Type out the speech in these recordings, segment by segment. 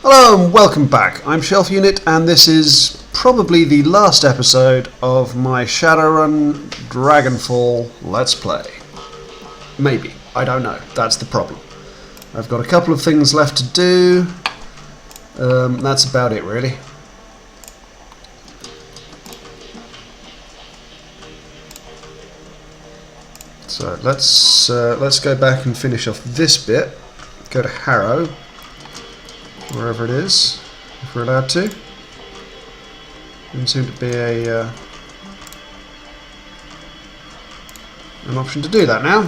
Hello and welcome back. I'm Shelf Unit and this is probably the last episode of my Shadowrun Dragonfall Let's Play. Maybe. I don't know. That's the problem. I've got a couple of things left to do. That's about it really. So let's go back and finish off this bit. Go to Harrow. Wherever it is, if we're allowed to. Doesn't seem to be an option to do that now,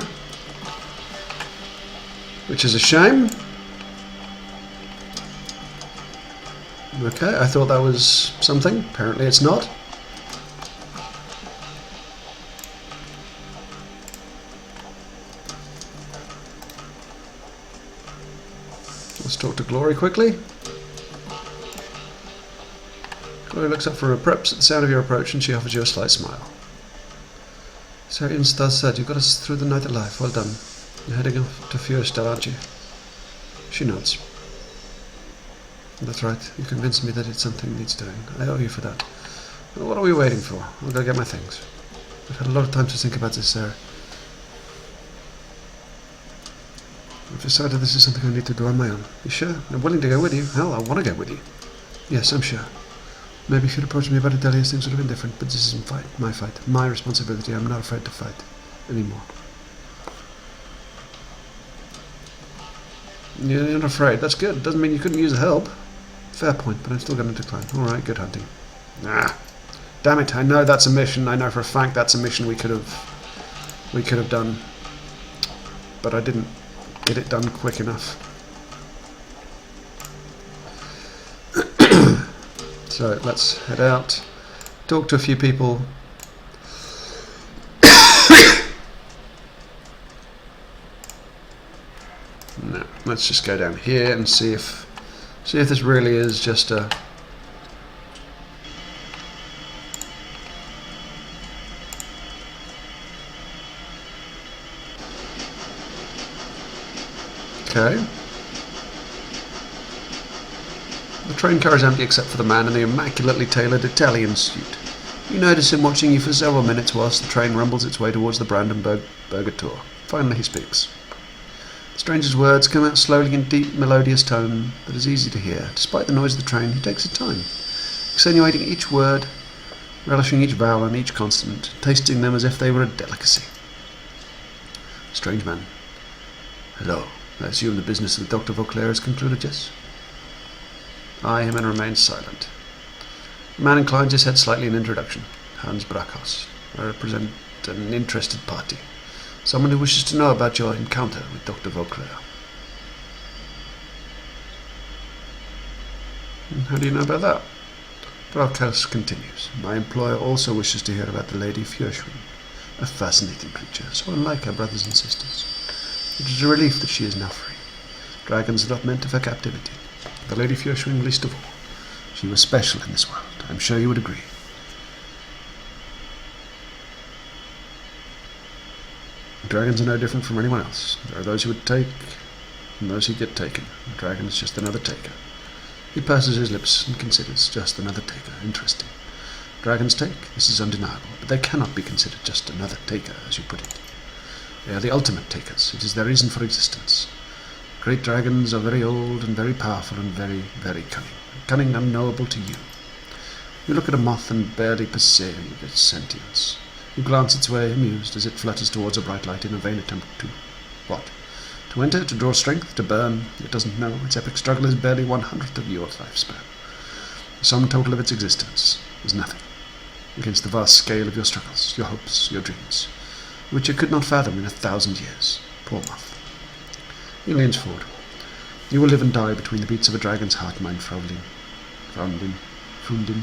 which is a shame. Okay, I thought that was something. Apparently it's not. Let's talk to Glory quickly. Glory looks up from her preps at the sound of your approach and she offers you a slight smile. Sir Instar said, you got us through the night alive. Well done. You're heading off to Feuerstadt, aren't you? She nods. That's right. You convinced me that it's something needs doing. I owe you for that. Well, what are we waiting for? I'll go get my things. I've had a lot of time to think about this, Sarah. I've decided this is something I need to do on my own. You sure? I'm willing to go with you. Hell, I want to go with you. Yes, I'm sure. Maybe if you'd approached me about Adelius, things would have been different, but this isn't my fight. My responsibility. I'm not afraid to fight anymore. You're not afraid. That's good. Doesn't mean you couldn't use the help. Fair point, but I'm still going to decline. Alright, good hunting. Ah, damn it. I know that's a mission. I know for a fact that's a mission we could have done. But I didn't get it done quick enough. So let's head out, talk to a few people. No, let's just go down here and see if this really is just a okay. The train car is empty except for the man in the immaculately tailored Italian suit. You notice him watching you for several minutes whilst the train rumbles its way towards the Brandenburg Tour. Finally he speaks. The stranger's words come out slowly in deep, melodious tone that is easy to hear. Despite the noise of the train, he takes his time, accentuating each word, relishing each vowel and each consonant, tasting them as if they were a delicacy. Strange man. Hello. I assume the business with Dr. Vauclair is concluded, yes? I him and remains silent. The man inclines his head slightly in introduction. Hans Brackhaus. I represent an interested party. Someone who wishes to know about your encounter with Dr. Vauclair. And how do you know about that? Brackhaus continues. My employer also wishes to hear about the Lady Feuerschwing. A fascinating creature, so unlike her brothers and sisters. It is a relief that she is now free. Dragons are not meant of her captivity. The Lady Feuerschwing least of all. She was special in this world. I'm sure you would agree. Dragons are no different from anyone else. There are those who would take, and those who get taken. A dragon is just another taker. He purses his lips and considers just another taker. Interesting. Dragons take, this is undeniable, but they cannot be considered just another taker, as you put it. They are the ultimate takers. It is their reason for existence. Great dragons are very old and very powerful and very, very cunning. Cunning unknowable to you. You look at a moth and barely perceive its sentience. You glance its way, amused, as it flutters towards a bright light in a vain attempt to... what? To enter, to draw strength, to burn. It doesn't know. Its epic struggle is barely 1/100th of your lifespan. The sum total of its existence is nothing against the vast scale of your struggles, your hopes, your dreams, which it could not fathom in 1,000 years. Poor moth. He leans forward. You will live and die between the beats of a dragon's heart, mein Fraulein. Frundin.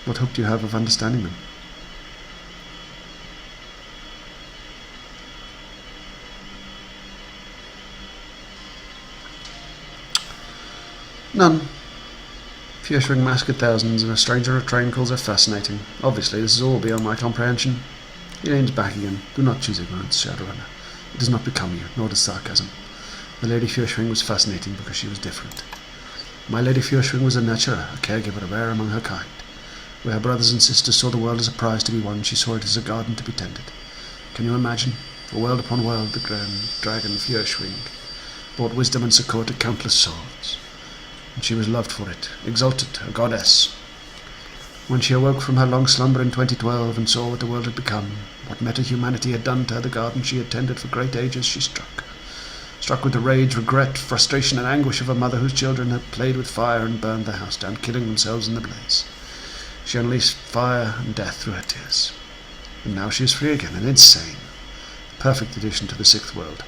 What hope do you have of understanding them? None. Feuerschwing massacred thousands, and a stranger on a train calls her fascinating. Obviously, this is all beyond my comprehension. He leans back again. Do not choose ignorance, Shadowrunner. It does not become you, nor does sarcasm. The Lady Feuerschwing was fascinating because she was different. My Lady Fürschwing was a nurturer, a caregiver, rare among her kind. Where her brothers and sisters saw the world as a prize to be won, she saw it as a garden to be tended. Can you imagine? For world upon world, the grand dragon Fürschwing brought wisdom and succour to countless souls. And she was loved for it, exalted, a goddess. When she awoke from her long slumber in 2012 and saw what the world had become, what meta-humanity had done to her, the garden she had tended for great ages, she struck. Struck with the rage, regret, frustration, and anguish of a mother whose children had played with fire and burned their house down, killing themselves in the blaze. She unleashed fire and death through her tears. And now she is free again and insane. Perfect addition to the Sixth World.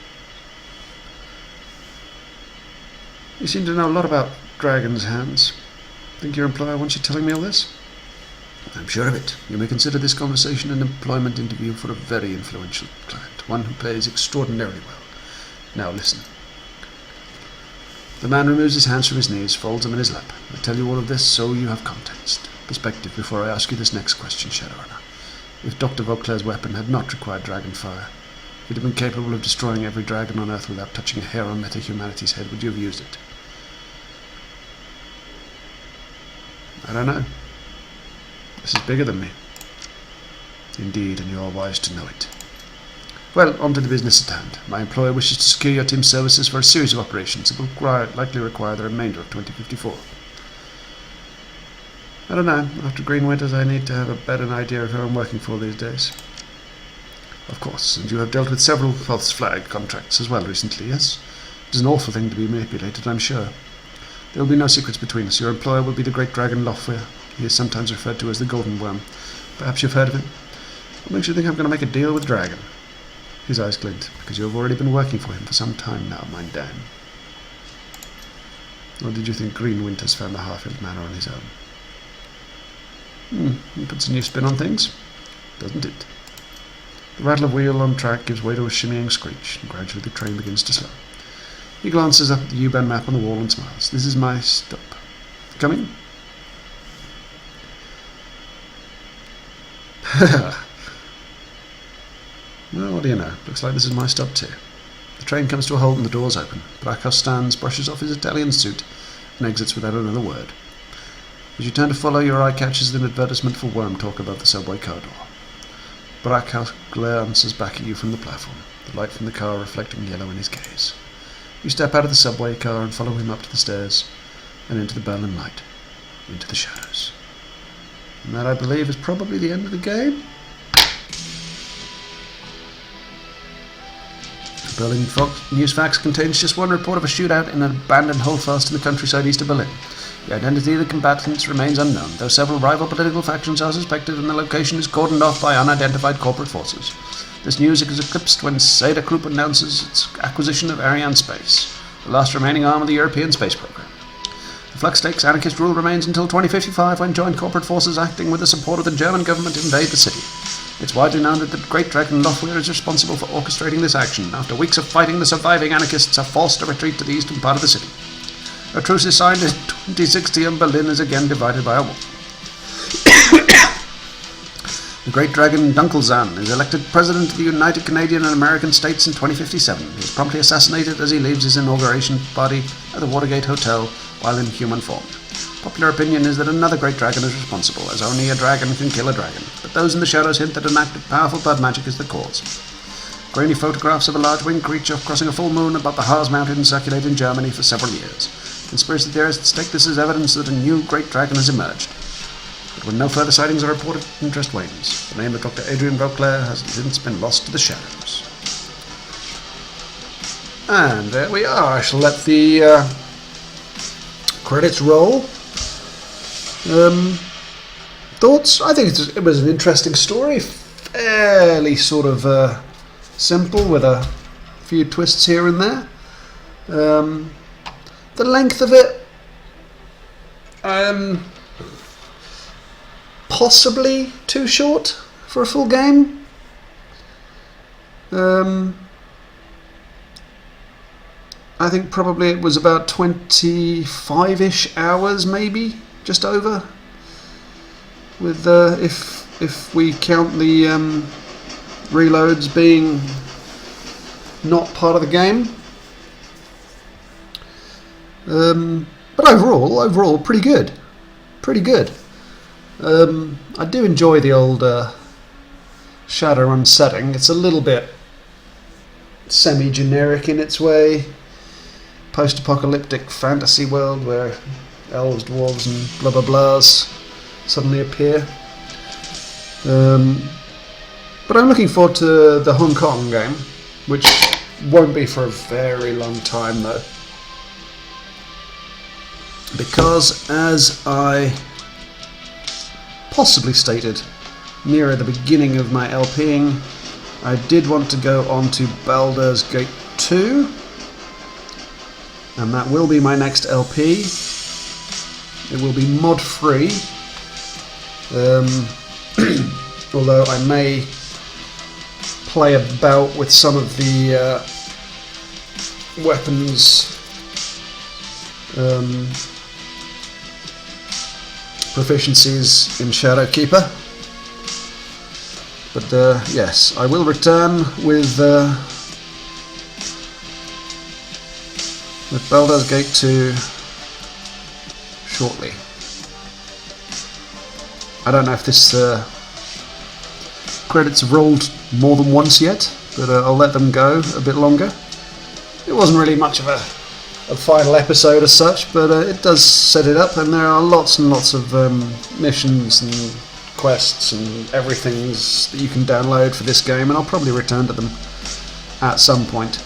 You seem to know a lot about dragons, Hans. Think your employer wants you telling me all this? I'm sure of it. You may consider this conversation an employment interview for a very influential client, one who pays extraordinarily well. Now listen. The man removes his hands from his knees, folds them in his lap. I tell you all of this so you have context, perspective before I ask you this next question, Shadowrunner. If Dr. Vauclair's weapon had not required dragon fire, if it had been capable of destroying every dragon on Earth without touching a hair on meta-humanity's head, would you have used it? I don't know. This is bigger than me. Indeed, and you are wise to know it. Well, on to the business at hand. My employer wishes to secure your team's services for a series of operations that will likely require the remainder of 2054. I don't know. After Green Winters, I need to have a better idea of who I'm working for these days. Of course, and you have dealt with several false flag contracts as well recently, yes? It is an awful thing to be manipulated, I'm sure. There will be no secrets between us. Your employer will be the great dragon Lofweir. He is sometimes referred to as the Golden Worm. Perhaps you've heard of him? What makes you think I'm going to make a deal with Dragon? His eyes glint, because you have already been working for him for some time now, my Dan. Or did you think Green Winters found the Harfield Manor on his own? He puts a new spin on things, doesn't it? The rattle of wheel on track gives way to a shimmying screech, and gradually the train begins to slow. He glances up at the U-bend map on the wall and smiles. This is my stop. Coming? Well, what do you know? Looks like this is my stop too. The train comes to a halt and the doors open. Brackhurst stands, brushes off his Italian suit, and exits without another word. As you turn to follow, your eye catches an advertisement for worm talk above the subway corridor. Brackhurst glances back at you from the platform, the light from the car reflecting yellow in his gaze. You step out of the subway car and follow him up to the stairs and into the Berlin night, into the shadows. And that, I believe, is probably the end of the game. The Berlin News Fax contains just one report of a shootout in an abandoned holdfast in the countryside east of Berlin. The identity of the combatants remains unknown, though several rival political factions are suspected and the location is cordoned off by unidentified corporate forces. This news is eclipsed when Seda Group announces its acquisition of Ariane Space, the last remaining arm of the European space program. The Flux Stakes anarchist rule remains until 2055, when joint corporate forces acting with the support of the German government invade the city. It's widely known that the Great Dragon Lofweir is responsible for orchestrating this action. After weeks of fighting, the surviving anarchists are forced to retreat to the eastern part of the city. A truce is signed in 2060 and Berlin is again divided by a wall. The Great Dragon Dunkelzahn is elected President of the United Canadian and American States in 2057. He is promptly assassinated as he leaves his inauguration party at the Watergate Hotel while in human form. Popular opinion is that another great dragon is responsible, as only a dragon can kill a dragon, but those in the shadows hint that an act of powerful blood magic is the cause. Grainy photographs of a large winged creature crossing a full moon above the Harz Mountains circulate in Germany for several years. Conspiracy theorists take this as evidence that a new great dragon has emerged. But when no further sightings are reported, interest wanes. The name of Dr. Adrian Vauclair has since been lost to the shadows. And there we are. I shall let the credits roll. Thoughts? I think it was an interesting story. Fairly sort of simple, with a few twists here and there. The length of it, possibly too short for a full game. I think probably it was about 25-ish hours, maybe, just over. With if we count the reloads being not part of the game. But overall, pretty good. Pretty good. I do enjoy the old Shadowrun setting. It's a little bit semi-generic in its way. Post-apocalyptic fantasy world where elves, dwarves and blah blah blahs suddenly appear. But I'm looking forward to the Hong Kong game, which won't be for a very long time though. Because, as I possibly stated nearer the beginning of my LPing, I did want to go on to Baldur's Gate 2, and that will be my next LP. It will be mod free, although I may play about with some of the weapons proficiencies in Shadowkeeper. But yes, I will return with Baldur's Gate 2 shortly. I don't know if this credits have rolled more than once yet, but I'll let them go a bit longer. It wasn't really much of a final episode as such, but it does set it up, and there are lots and lots of missions and quests and everything that you can download for this game, and I'll probably return to them at some point.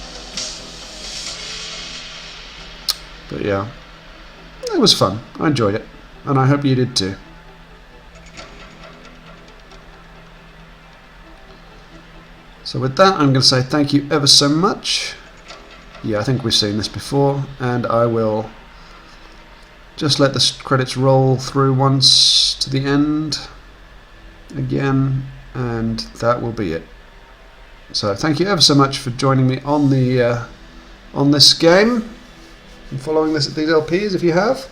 But yeah, it was fun. I enjoyed it, and I hope you did too. So with that, I'm going to say thank you ever so much. Yeah, I think we've seen this before, and I will just let the credits roll through once to the end again, and that will be it. So thank you ever so much for joining me on the on this game and following these LPs if you have,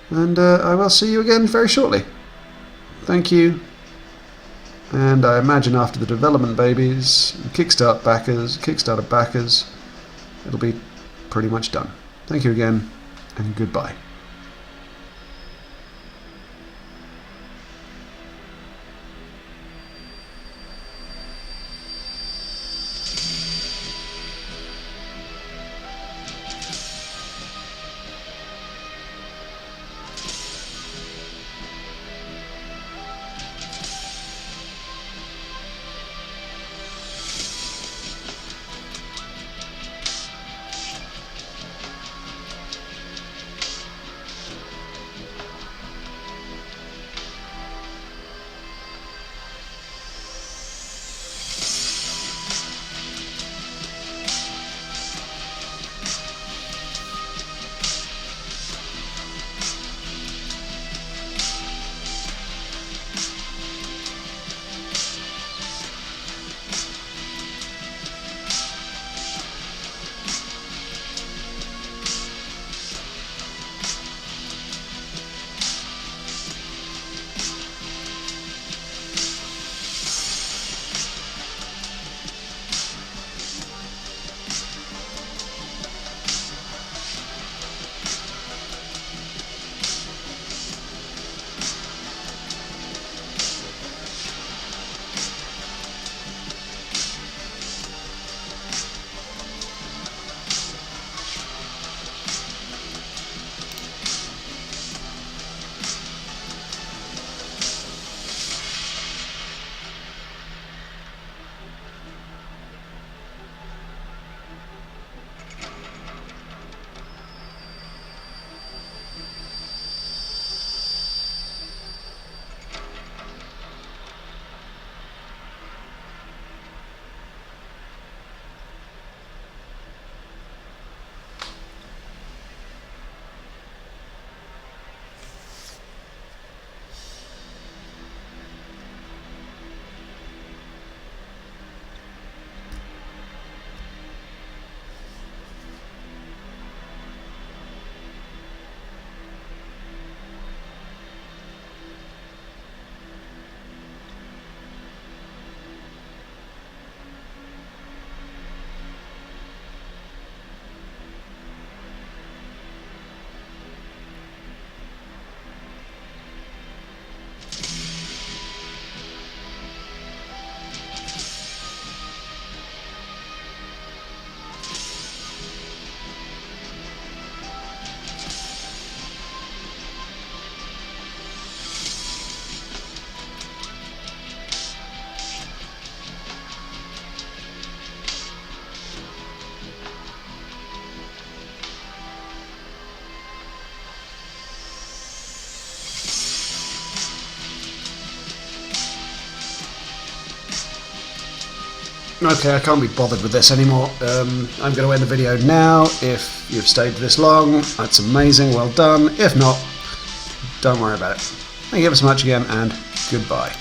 and I will see you again very shortly. Thank you. And I imagine after the development babies, Kickstarter backers, it'll be pretty much done. Thank you again, and goodbye. Okay, I can't be bothered with this anymore. I'm going to end the video now. If you've stayed this long, that's amazing, well done. If not, don't worry about it. Thank you ever so much again, and goodbye.